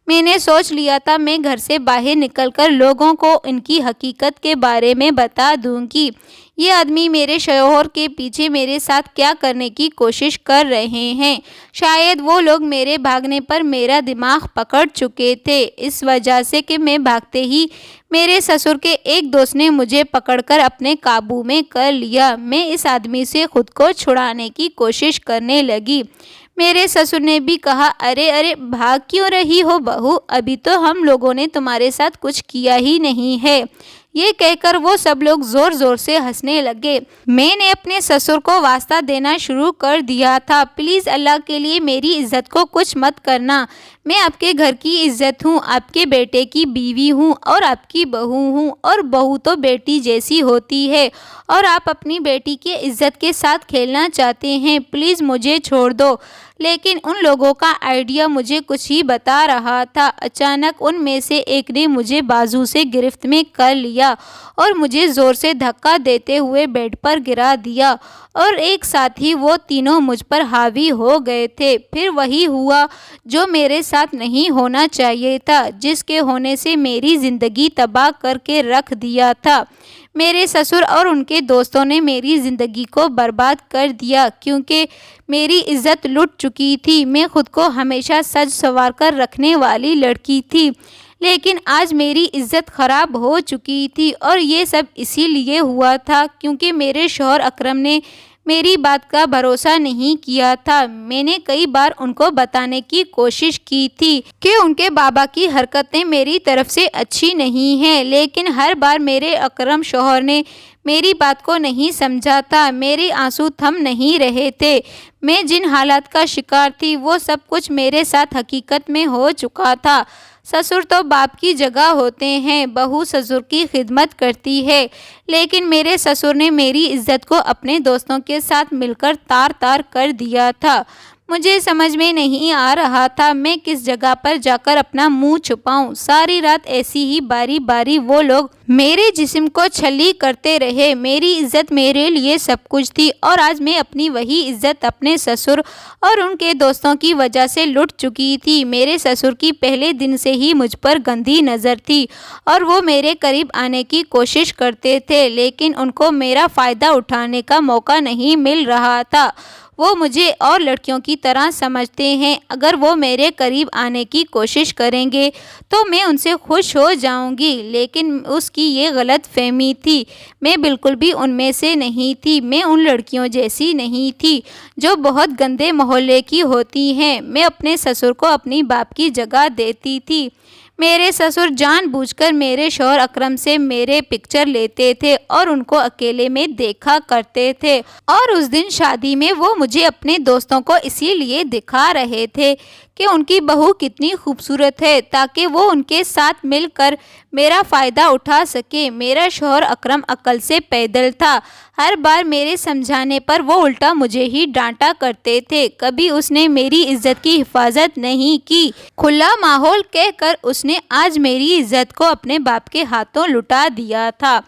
S1: میں نے سوچ لیا تھا میں گھر سے باہر نکل کر لوگوں کو ان کی حقیقت کے بارے میں بتا دوں گی۔ یہ آدمی میرے شوہر کے پیچھے میرے ساتھ کیا کرنے کی کوشش کر رہے ہیں۔ شاید وہ لوگ میرے بھاگنے پر میرا دماغ پکڑ چکے تھے، اس وجہ سے کہ میں بھاگتے ہی میرے سسر کے ایک دوست نے مجھے پکڑ کر اپنے قابو میں کر لیا۔ میں اس آدمی سے خود کو چھڑانے کی کوشش کرنے لگی۔ میرے سسر نے بھی کہا، ارے بھاگ کیوں رہی ہو بہو، ابھی تو ہم لوگوں نے تمہارے ساتھ کچھ کیا ہی نہیں ہے۔ یہ کہہ کر وہ سب لوگ زور زور سے ہنسنے لگے۔ میں نے اپنے سسر کو واسطہ دینا شروع کر دیا تھا، پلیز اللہ کے لیے میری عزت کو کچھ مت کرنا۔ میں آپ کے گھر کی عزت ہوں، آپ کے بیٹے کی بیوی ہوں اور آپ کی بہو ہوں، اور بہو تو بیٹی جیسی ہوتی ہے، اور آپ اپنی بیٹی کی عزت کے ساتھ کھیلنا چاہتے ہیں، پلیز مجھے چھوڑ دو۔ لیکن ان لوگوں کا آئیڈیا مجھے کچھ ہی بتا رہا تھا۔ اچانک ان میں سے ایک نے مجھے بازو سے گرفت میں کر لیا اور مجھے زور سے دھکا دیتے ہوئے بیڈ پر گرا دیا، اور ایک ساتھ ہی وہ تینوں مجھ پر حاوی ہو گئے تھے۔ پھر وہی ہوا جو میرے ساتھ نہیں ہونا چاہیے تھا، جس کے ہونے سے میری زندگی تباہ کر کے رکھ دیا تھا۔ میرے سسر اور ان کے دوستوں نے میری زندگی کو برباد کر دیا، کیونکہ میری عزت لٹ چکی تھی۔ میں خود کو ہمیشہ سج سنوار کر رکھنے والی لڑکی تھی، لیکن آج میری عزت خراب ہو چکی تھی، اور یہ سب اسی لیے ہوا تھا کیونکہ میرے شوہر اکرم نے میری بات کا بھروسہ نہیں کیا تھا۔ میں نے کئی بار ان کو بتانے کی کوشش کی تھی کہ ان کے بابا کی حرکتیں میری طرف سے اچھی نہیں ہیں، لیکن ہر بار میرے اکرم شوہر نے میری بات کو نہیں سمجھا تھا۔ میرے آنسو تھم نہیں رہے تھے۔ میں جن حالات کا شکار تھی وہ سب کچھ میرے ساتھ حقیقت میں ہو چکا تھا۔ سسر تو باپ کی جگہ ہوتے ہیں، بہو سسر کی خدمت کرتی ہے، لیکن میرے سسر نے میری عزت کو اپنے دوستوں کے ساتھ مل کر تار تار کر دیا تھا۔ مجھے سمجھ میں نہیں آ رہا تھا میں کس جگہ پر جا کر اپنا منہ چھپاؤں۔ ساری رات ایسی ہی باری باری وہ لوگ میرے جسم کو چھلی کرتے رہے۔ میری عزت میرے لیے سب کچھ تھی، اور آج میں اپنی وہی عزت اپنے سسر اور ان کے دوستوں کی وجہ سے لٹ چکی تھی۔ میرے سسر کی پہلے دن سے ہی مجھ پر گندی نظر تھی، اور وہ میرے قریب آنے کی کوشش کرتے تھے، لیکن ان کو میرا فائدہ اٹھانے کا موقع نہیں مل رہا تھا۔ وہ مجھے اور لڑکیوں کی طرح سمجھتے ہیں، اگر وہ میرے قریب آنے کی کوشش کریں گے تو میں ان سے خوش ہو جاؤں گی، لیکن اس کی یہ غلط فہمی تھی۔ میں بالکل بھی ان میں سے نہیں تھی۔ میں ان لڑکیوں جیسی نہیں تھی جو بہت گندے محلے کی ہوتی ہیں۔ میں اپنے سسر کو اپنی باپ کی جگہ دیتی تھی۔ میرے سسر جان بوجھ کر میرے شوہر اکرم سے میرے پکچر لیتے تھے اور ان کو اکیلے میں دیکھا کرتے تھے، اور اس دن شادی میں وہ مجھے اپنے دوستوں کو اسی لیے دکھا رہے تھے کہ ان کی بہو کتنی خوبصورت ہے، تاکہ وہ ان کے ساتھ مل کر میرا فائدہ اٹھا سکے۔ میرا شوہر اکرم عقل سے پیدل تھا۔ ہر بار میرے سمجھانے پر وہ الٹا مجھے ہی ڈانٹا کرتے تھے۔ کبھی اس نے میری عزت کی حفاظت نہیں کی۔ کھلا ماحول کہہ کر اس نے آج میری عزت کو اپنے باپ کے ہاتھوں لٹا دیا تھا۔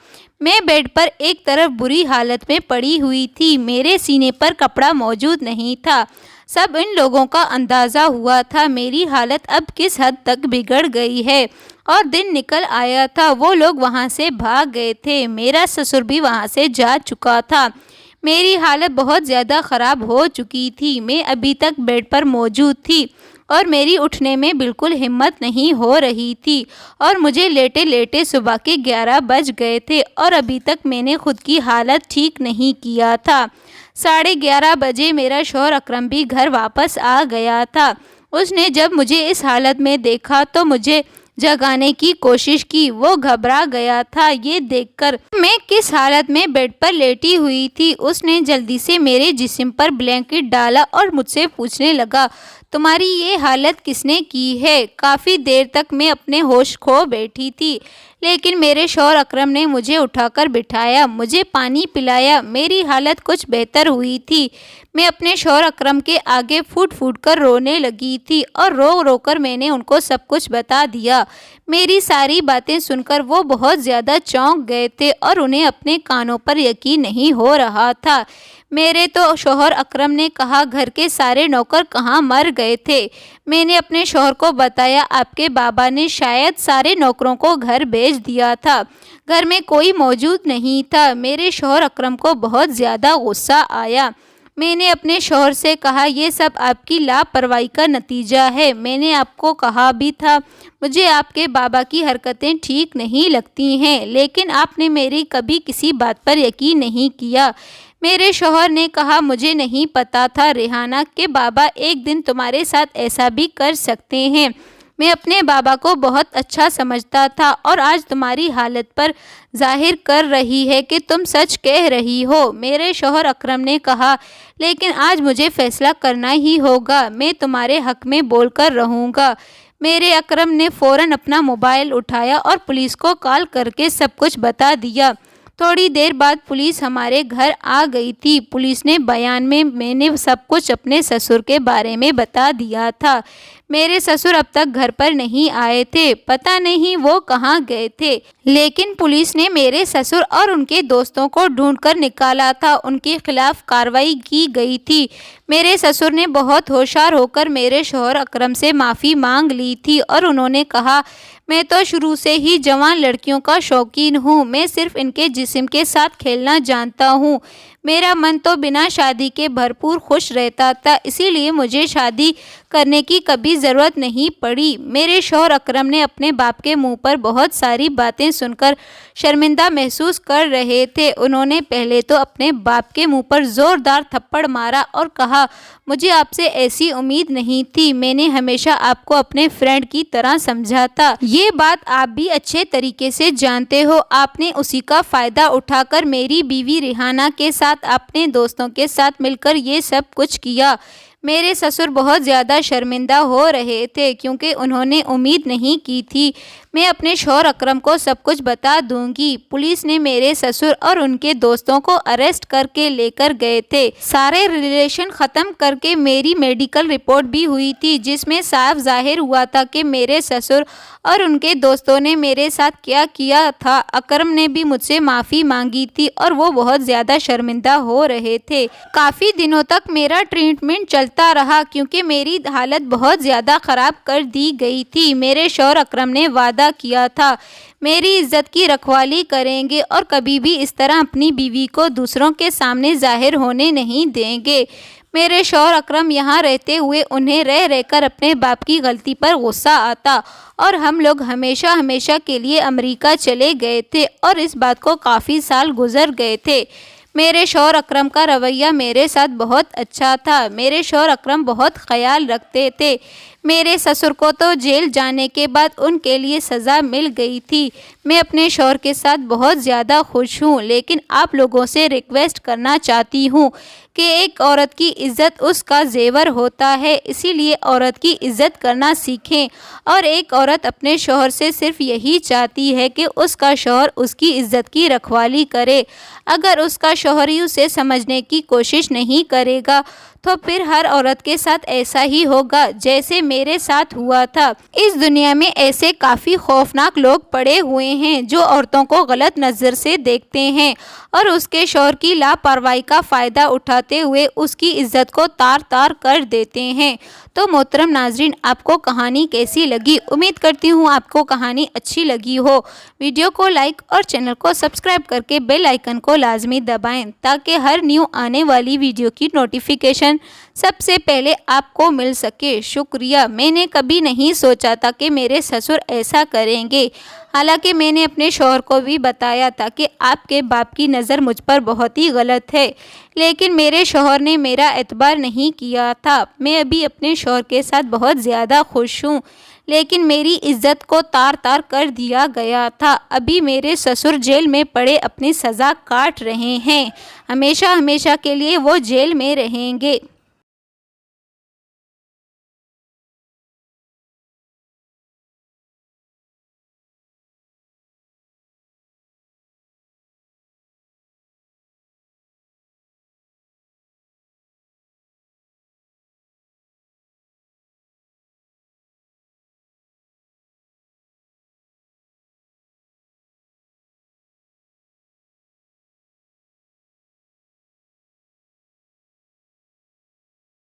S1: میں بیڈ پر ایک طرف بری حالت میں پڑی ہوئی تھی، میرے سینے پر کپڑا موجود نہیں تھا۔ سب ان لوگوں کا اندازہ ہوا تھا میری حالت اب کس حد تک بگڑ گئی ہے، اور دن نکل آیا تھا۔ وہ لوگ وہاں سے بھاگ گئے تھے، میرا سسر بھی وہاں سے جا چکا تھا۔ میری حالت بہت زیادہ خراب ہو چکی تھی۔ میں ابھی تک بیڈ پر موجود تھی، اور میری اٹھنے میں بالکل ہمت نہیں ہو رہی تھی، اور مجھے لیٹے لیٹے صبح کے 11 بج گئے تھے، اور ابھی تک میں نے خود کی حالت ٹھیک نہیں کیا تھا۔ 11:30 بجے میرا شوہر اکرم بھی گھر واپس آ گیا تھا۔ اس نے جب مجھے اس حالت میں دیکھا تو مجھے جگانے کی کوشش کی۔ وہ گھبرا گیا تھا یہ دیکھ کر میں کس حالت میں بیڈ پر لیٹی ہوئی تھی۔ اس نے جلدی سے میرے جسم پر بلینکٹ ڈالا اور مجھ سے پوچھنے لگا، تمہاری یہ حالت کس نے کی ہے؟ کافی دیر تک میں اپنے ہوش کھو بیٹھی تھی، لیکن میرے شوہر اکرم نے مجھے اٹھا کر بٹھایا، مجھے پانی پلایا، میری حالت کچھ بہتر ہوئی تھی۔ میں اپنے شوہر اکرم کے آگے پھوٹ پھوٹ کر رونے لگی تھی اور رو رو کر میں نے ان کو سب کچھ بتا دیا۔ میری ساری باتیں سن کر وہ بہت زیادہ چونک گئے تھے اور انہیں اپنے کانوں پر یقین نہیں ہو رہا تھا۔ میرے تو شوہر اکرم نے کہا، گھر کے سارے نوکر کہاں مر گئے تھے؟ میں نے اپنے شوہر کو بتایا، آپ کے بابا نے شاید سارے نوکروں کو گھر بھیج دیا تھا، گھر میں کوئی موجود نہیں تھا۔ میرے شوہر اکرم کو بہت زیادہ غصہ آیا۔ میں نے اپنے شوہر سے کہا، یہ سب آپ کی لاپرواہی کا نتیجہ ہے۔ میں نے آپ کو کہا بھی تھا مجھے آپ کے بابا کی حرکتیں ٹھیک نہیں لگتی ہیں، لیکن آپ نے میری کبھی کسی بات پر یقین نہیں کیا۔ میرے شوہر نے کہا، مجھے نہیں پتا تھا ریحانہ کہ بابا ایک دن تمہارے ساتھ ایسا بھی کر سکتے ہیں۔ میں اپنے بابا کو بہت اچھا سمجھتا تھا اور آج تمہاری حالت پر ظاہر کر رہی ہے کہ تم سچ کہہ رہی ہو۔ میرے شوہر اکرم نے کہا، لیکن آج مجھے فیصلہ کرنا ہی ہوگا، میں تمہارے حق میں بول کر رہوں گا۔ میرے اکرم نے فوراً اپنا موبائل اٹھایا اور پولیس کو کال کر کے سب کچھ بتا دیا۔ تھوڑی دیر بعد پولیس ہمارے گھر آ گئی تھی۔ پولیس نے بیان میں نے سب کچھ اپنے سسر کے بارے میں بتا دیا تھا۔ میرے سسر اب تک گھر پر نہیں آئے تھے، پتہ نہیں وہ کہاں گئے تھے، لیکن پولیس نے میرے سسر اور ان کے دوستوں کو ڈھونڈ کر نکالا تھا، ان کے خلاف کارروائی کی گئی تھی۔ میرے سسر نے بہت ہوشیار ہو کر میرے شوہر اکرم سے معافی مانگ لی تھی اور انہوں نے کہا، میں تو شروع سے ہی جوان لڑکیوں کا شوقین ہوں، میں صرف ان کے جسم کے ساتھ کھیلنا جانتا ہوں، میرا من تو بنا شادی کے بھرپور خوش رہتا تھا، اسی لیے مجھے شادی کرنے کی کبھی ضرورت نہیں پڑی۔ میرے شوہر اکرم نے اپنے باپ کے منہ پر بہت ساری باتیں سن کر شرمندہ محسوس کر رہے تھے۔ انہوں نے پہلے تو اپنے باپ کے منہ پر زوردار تھپڑ مارا اور کہا، مجھے آپ سے ایسی امید نہیں تھی، میں نے ہمیشہ آپ کو اپنے فرینڈ کی طرح سمجھا تھا، یہ بات آپ بھی اچھے طریقے سے جانتے ہو، آپ نے اسی کا فائدہ اٹھا کر میری بیوی ریحانہ کے ساتھ اپنے دوستوں کے ساتھ مل کر یہ سب کچھ کیا۔ میرے سسر بہت زیادہ شرمندہ ہو رہے تھے کیونکہ انہوں نے امید نہیں کی تھی میں اپنے شوہر اکرم کو سب کچھ بتا دوں گی۔ پولیس نے میرے سسر اور ان کے دوستوں کو اریسٹ کر کے لے کر گئے تھے۔ سارے ریلیشن ختم کر کے میری میڈیکل رپورٹ بھی ہوئی تھی جس میں صاف ظاہر ہوا تھا کہ میرے سسر اور ان کے دوستوں نے میرے ساتھ کیا کیا تھا۔ اکرم نے بھی مجھ سے معافی مانگی تھی اور وہ بہت زیادہ شرمندہ ہو رہے تھے۔ کافی دنوں تک میرا ٹریٹمنٹ چلتا رہا کیونکہ میری حالت بہت زیادہ خراب کر دی گئی تھی۔ میرے شوہر اکرم نے وعدہ کیا تھا میری عزت کی رکھوالی کریں گے اور کبھی بھی اس طرح اپنی بیوی کو دوسروں کے سامنے ظاہر ہونے نہیں دیں گے۔ میرے شوہر اکرم یہاں رہتے ہوئے انہیں رہ رہ کر اپنے باپ کی غلطی پر غصہ آتا اور ہم لوگ ہمیشہ کے لیے امریکہ چلے گئے تھے اور اس بات کو کافی سال گزر گئے تھے۔ میرے شوہر اکرم کا رویہ میرے ساتھ بہت اچھا تھا۔ میرے شوہر اکرم بہت خیال رکھتے تھے۔ میرے سسر کو تو جیل جانے کے بعد ان کے لیے سزا مل گئی تھی۔ میں اپنے شوہر کے ساتھ بہت زیادہ خوش ہوں، لیکن آپ لوگوں سے ریکویسٹ کرنا چاہتی ہوں کہ ایک عورت کی عزت اس کا زیور ہوتا ہے، اسی لیے عورت کی عزت کرنا سیکھیں اور ایک عورت اپنے شوہر سے صرف یہی چاہتی ہے کہ اس کا شوہر اس کی عزت کی رکھوالی کرے۔ اگر اس کا شوہر ہی اسے سمجھنے کی کوشش نہیں کرے گا تو پھر ہر عورت کے ساتھ ایسا ہی ہوگا جیسے میرے ساتھ ہوا تھا۔ اس دنیا میں ایسے کافی خوفناک لوگ پڑے ہوئے ہیں جو عورتوں کو غلط نظر سے دیکھتے ہیں اور اس کے شوہر کی لاپرواہی کا فائدہ اٹھاتے ہوئے اس کی عزت کو تار تار کر دیتے ہیں۔ تو محترم ناظرین، آپ کو کہانی کیسی لگی؟ امید کرتی ہوں آپ کو کہانی اچھی لگی ہو۔ ویڈیو کو لائک اور چینل کو سبسکرائب کر کے بیل آئیکن کو لازمی دبائیں تاکہ ہر نیو آنے والی ویڈیو کی نوٹیفیکیشن سب سے پہلے آپ کو مل سکے۔ شکریہ۔ میں نے کبھی نہیں سوچا تھا کہ میرے سسر ایسا کریں گے، حالانکہ میں نے اپنے شوہر کو بھی بتایا تھا کہ آپ کے باپ کی نظر مجھ پر بہت ہی غلط ہے، لیکن میرے شوہر نے میرا اعتبار نہیں کیا تھا۔ میں ابھی اپنے شوہر کے ساتھ بہت زیادہ خوش ہوں، لیکن میری عزت کو تار تار کر دیا گیا تھا۔ ابھی میرے سسر جیل میں پڑے اپنی سزا کاٹ رہے ہیں، ہمیشہ کے لیے وہ جیل میں رہیں گے۔